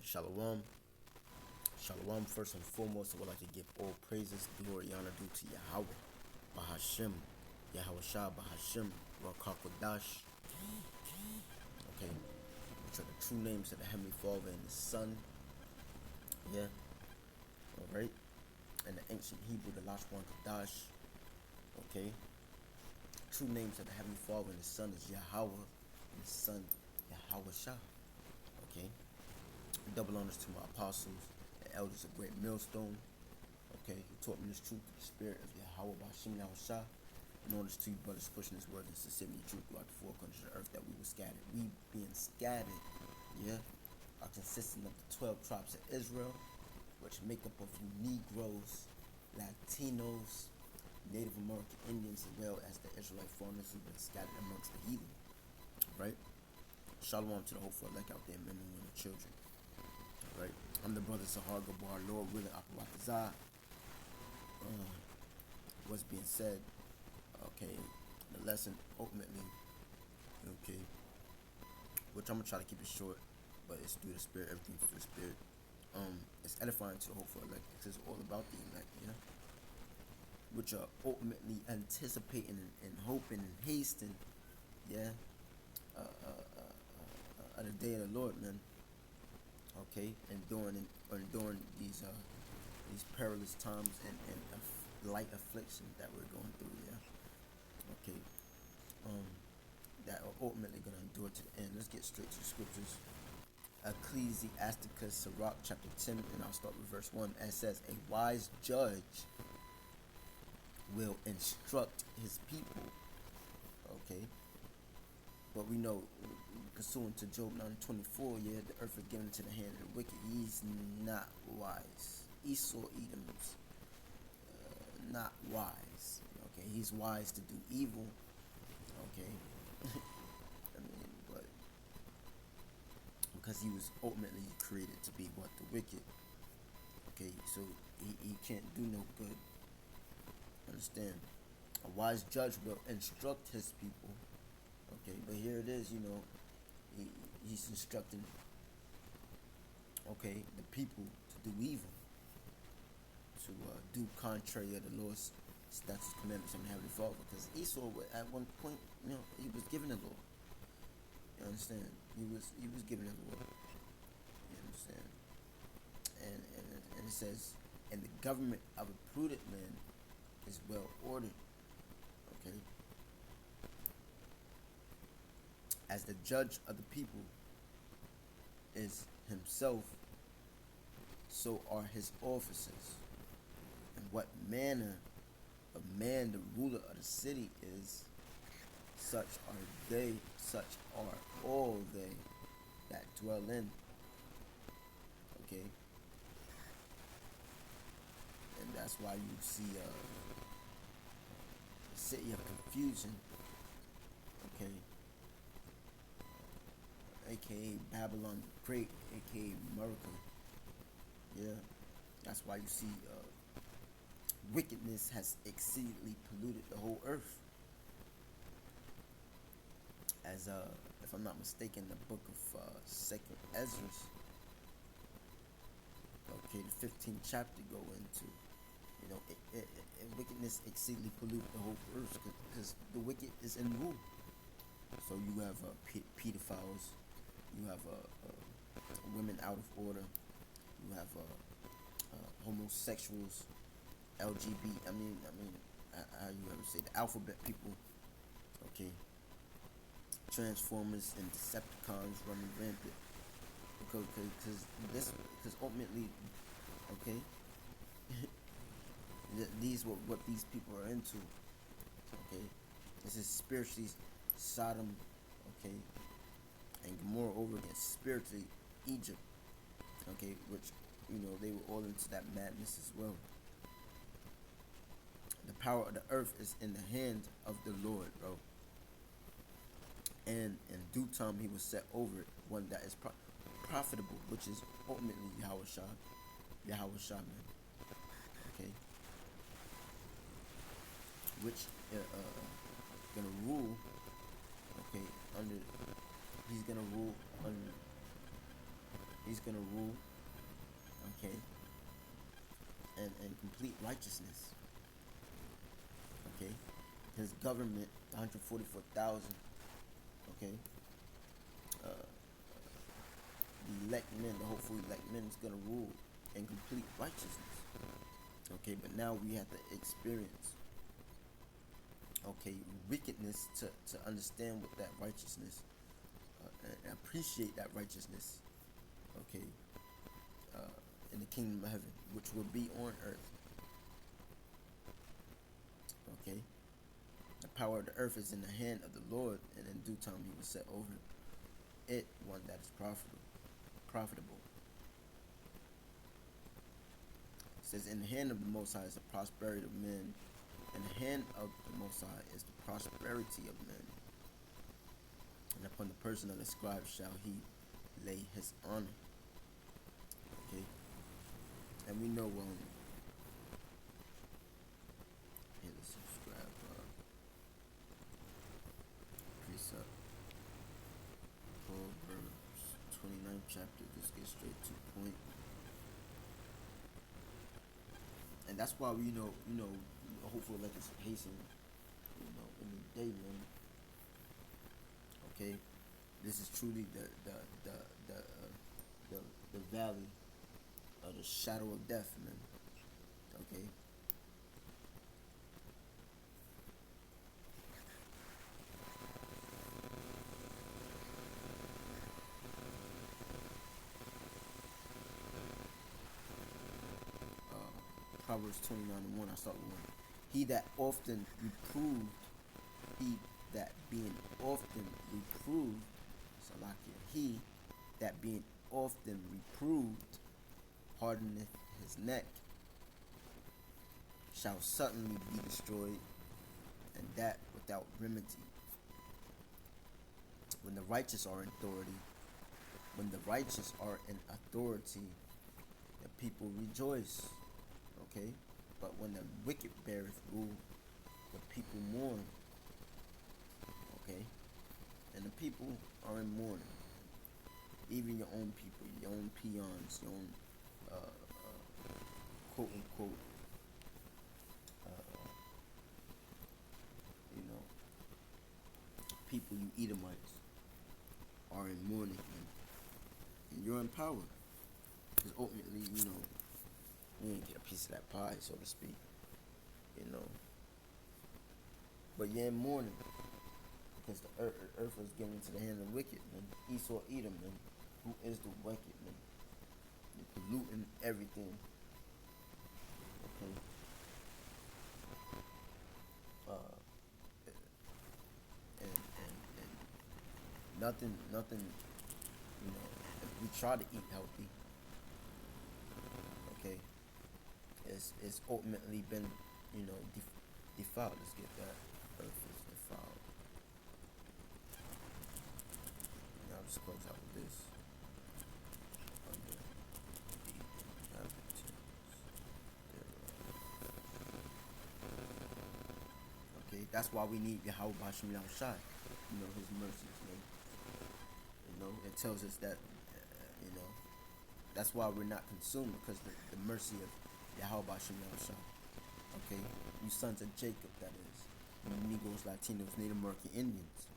Shalom. Shalom. First and foremost, I would like to give all praises, glory, honor due to Yahweh, Bahashim, Yahweh Shah, Bahashim, Rakakodash. Okay, which are the true names of the Heavenly Father and the Son. Yeah, alright. And the ancient Hebrew, the Lashwan Kadash. Okay, true names of the Heavenly Father and the Son is Yahweh and the Son, Yahweh Shah. Okay, double honors to my apostles, the elders of Great Millstone. Okay, who taught me this truth through the spirit of Yahweh Bashim Yahweh Shah. In order to you brothers pushing this word and sincerely truth throughout the four corners of the earth that we were scattered. We being scattered, yeah, are consisting of the 12 tribes of Israel, which make up of you Negroes, Latinos, Native American Indians, as well as the Israelite foreigners who've been scattered amongst the heathen. Right? Shalom to the hopeful elect out there, men and women and children. Right? I'm the brother Sahar Gabar, Lord willing, Apawatazah. What's being said, okay, the lesson ultimately, okay, which I'm gonna try to keep it short, but it's through the spirit, everything's through the spirit. It's edifying to the hopeful elect, because it's all about the elect, yeah, which are ultimately anticipating and hoping and hasting, yeah, the day of the Lord, man. Okay, enduring these perilous times and light affliction that we're going through, yeah. Okay, that are ultimately going to endure to the end. Let's get straight to the scriptures. Ecclesiasticus Sirach chapter 10, and I'll start with verse 1. And it says, a wise judge will instruct his people. Okay, but we know, pursuant to Job 9:24, yeah, the earth is given into the hand of the wicked. He's not wise. Esau Edom's not wise. Okay, he's wise to do evil. Okay, I mean, but because he was ultimately created to be what, the wicked. Okay, so he can't do no good. Understand? A wise judge will instruct his people. Okay, but here it is, he's instructing, okay, the people to do evil, to do contrary of the Lord's statutes, commandments, and Heavenly Father. Because Esau, at one point, he was given the law. You understand? He was given the law. You understand? And it says, and the government of a prudent man is well ordered. Okay. As the judge of the people is himself, so are his officers. And what manner of man the ruler of the city is, such are all they that dwell in. Okay. And that's why you see the city of confusion. Okay. AKA Babylon the Great, AKA America. Yeah, that's why you see wickedness has exceedingly polluted the whole earth. As if I'm not mistaken, the book of Second Ezra, okay, the 15th chapter go into, wickedness exceedingly polluted the whole earth, because the wicked is in rule. So you have pedophiles. You have women out of order. You have homosexuals, LGBT. How you ever say, the alphabet people? Okay, Transformers and Decepticons running rampant. Because ultimately, okay, these what these people are into. Okay, this is spiritually Sodom. Okay. And Gomorrah over against spiritually Egypt, okay, which, they were all into that madness as well. The power of the earth is in the hand of the Lord, bro. And in due time he will set over it one that is profitable, which is ultimately Yahweh Shah, man. Okay. Which gonna rule, okay, he's gonna rule He's gonna rule, okay, and complete righteousness, okay. His government, 144,000, okay. Uh, the elect men, the hopeful elect men, is gonna rule in complete righteousness, okay. But now we have to experience, okay, wickedness to understand what that righteousness, and appreciate that righteousness, okay, in the kingdom of heaven, which will be on earth, okay. The power of the earth is in the hand of the Lord, and in due time he will set over it one that is profitable. It says, in the hand of the Most High is the prosperity of men. In the hand of the Most High is the prosperity of men. And upon the person of the scribe shall he lay his honor. Okay? And we know, here, let's subscribe, precept, Proverbs 29th chapter. Just get straight to the point. And that's why we, hopefully let us hasten, in the day, man. Okay, this is truly the valley of the shadow of death, man. Okay. Proverbs 29:1. I start with 1. He that often reproved, he that being often reproved, Salakia, he that being often reproved hardeneth his neck, shall suddenly be destroyed, and that without remedy. When the righteous are in authority, the people rejoice. Okay? But when the wicked beareth rule, the people mourn. Okay? And the people are in mourning. Even your own people, your own peons, your own quote unquote people, you Edomites, are in mourning, and you're in power. Because ultimately, we ain't get a piece of that pie, so to speak. But you're in mourning because the earth was given to the hand of the wicked, man. Esau, Edom, man. Who is the wicked, man? You're polluting everything. Okay. And nothing. If we try to eat healthy, okay, it's ultimately been, defiled. Let's get that. Earth is defiled. Now I'll just close out with this. Okay, that's why we need Yahweh Bashim Yahushai. His mercies, man. It tells us that, that's why we're not consumed, because the mercy of Yahweh Bashim Yahushai. Okay, you sons of Jacob, that is. You Negroes, Latinos, Native American Indians.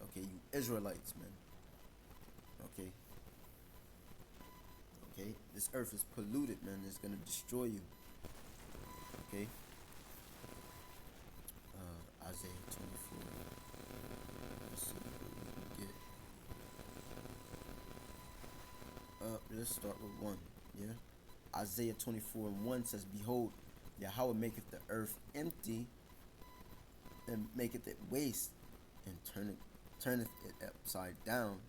Okay, you Israelites, man. Okay. Okay, this earth is polluted, man. It's gonna destroy you. Okay. Isaiah 24. Let's see what we get. Let's start with 1. Yeah. Isaiah 24:1 says, "Behold, Yahweh maketh the earth empty, and maketh it waste, and turneth it upside down,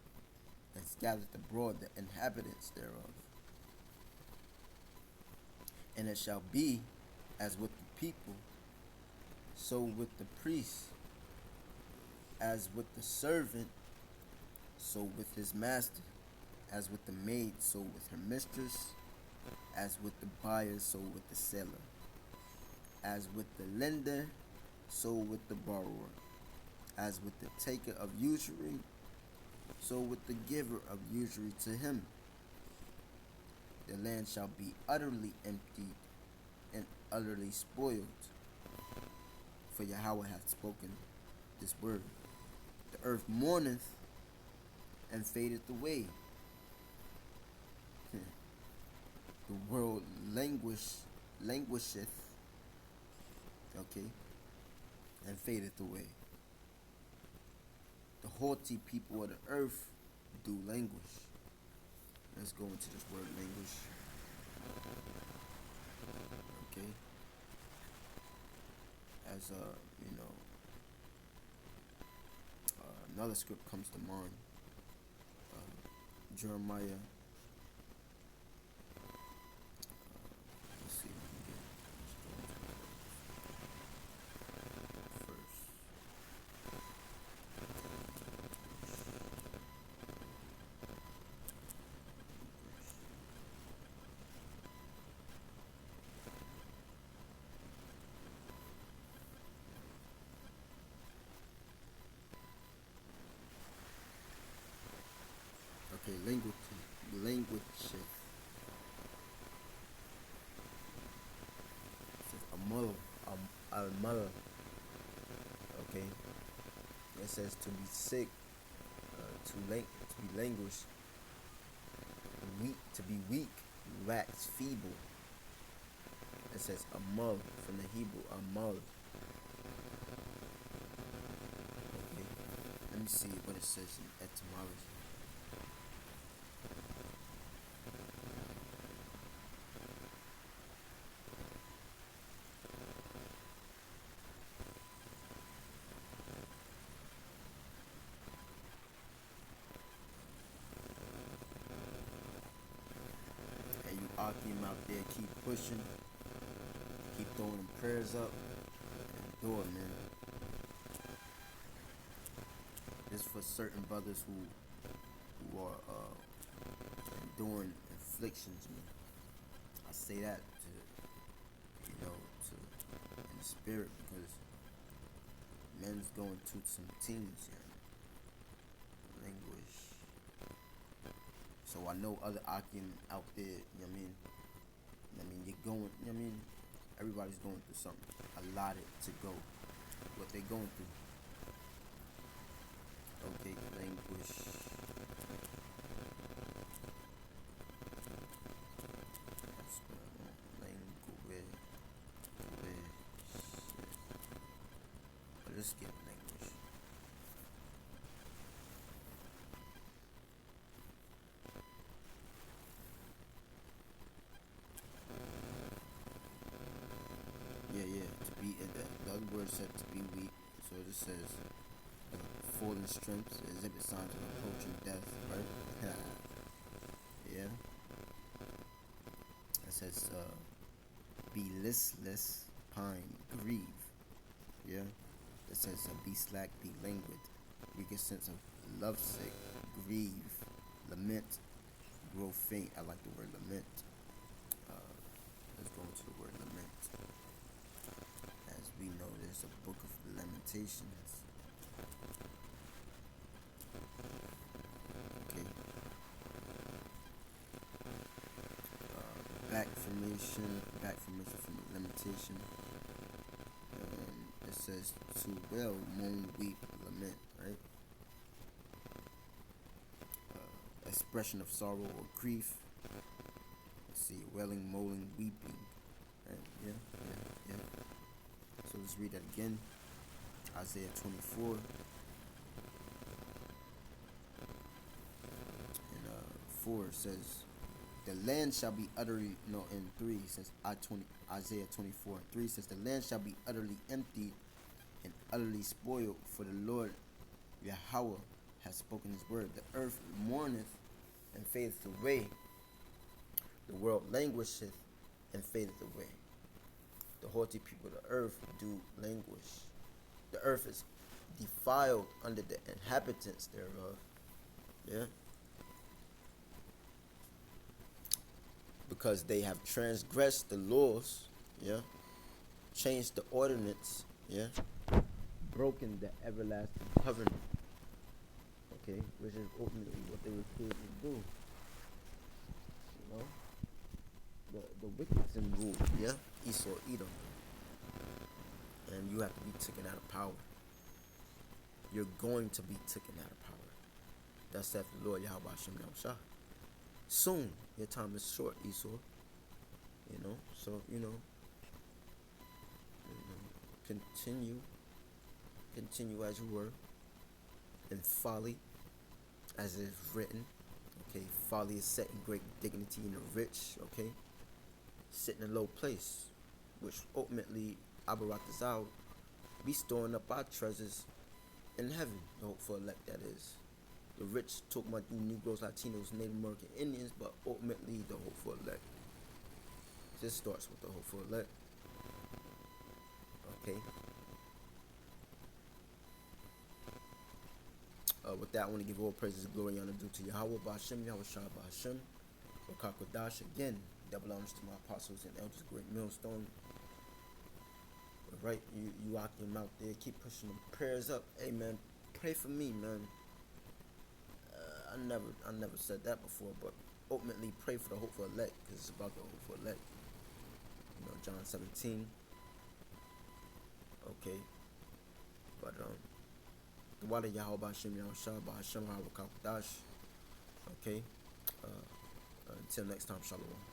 and scattereth abroad the inhabitants thereof. And it shall be as with the people, so with the priest, as with the servant, so with his master, as with the maid, so with her mistress, as with the buyer, so with the seller, as with the lender, so with the borrower, as with the taker of usury, so with the giver of usury to him. The land shall be utterly emptied and utterly spoiled, for Yahweh hath spoken this word. The earth mourneth and fadeth away. The world languisheth, okay, and fadeth away. The haughty people of the earth do languish. Let's go into this word languish. Okay. As another script comes to mind. Jeremiah. Let's see if we can get first. Okay, language. Al-mal. Okay, it says to be sick, to be languished, to be weak, wax, feeble. It says amal from the Hebrew amal. Okay, let me see what it says in etymology. Akim out there, keep pushing, keep throwing them prayers up, and do it, man. This for certain brothers who are enduring afflictions, man. I say that to in the spirit, because men's going through some things, language. So I know other Akim out there, you know what I mean? You're going, you know what I mean? Everybody's going through something. Allotted to go. What they going through. Okay, language. Let's get language. Yeah. To be the other word said to be weak. So it says falling strength, exhibit signs of approaching death, right? Yeah. It says be listless, pine, grieve. Yeah. It says be slack, be languid, weaken sense of lovesick, grieve, lament, grow faint. I like the word lament. Let's go into the word lament. As we know, there's a book of Lamentations. Okay. Back formation from the Lamentation. It says to wail, moan, weep, lament, right? Expression of sorrow or grief. Let's see, wailing, moaning, weeping. Right? Yeah. So let's read that again. Isaiah 24. And 4 says, the land shall be utterly, in 3 says, Isaiah 24 and 3 says, the land shall be utterly emptied and utterly spoiled, for the Lord Yahweh has spoken his word. The earth mourneth and fadeth away. The world languisheth and fadeth away. The haughty people of the earth do languish. The earth is defiled under the inhabitants thereof. Yeah. Because they have transgressed the laws. Yeah. Changed the ordinance. Yeah. Broken the everlasting covenant. Okay. Which is ultimately what they were created to do. Esau, Edom, and you have to be taken out of power. You're going to be taken out of power. That's said the Lord Yahweh Hashem Yahushua. Soon, your time is short, Esau. So continue as you were in folly, as it is written. Okay, folly is set in great dignity in the rich. Okay, sit in a low place, which ultimately Abarakazal be storing up our treasures in heaven. The hope for elect, that is. The rich talk about you Negroes, Latinos, Native American Indians, but ultimately the hope for elect. This starts with the hope for elect. Okay. With that, I want to give all praises and glory and honor due to Yahweh, Ba'ashem, Yahweh Shah, Ba'ashem, Wakakodash. Again, double honors to my apostles and elders, great millstone. Right, you out them out there, keep pushing them prayers up. Hey man, pray for me, man. I never said that before, but ultimately pray for the hope for elect, because it's about the hope for elect. John 17. Okay, but the water Yahweh Ba'ashem Yahushua Ba'ashem Hawakakodash. Okay, until next time, Shalom.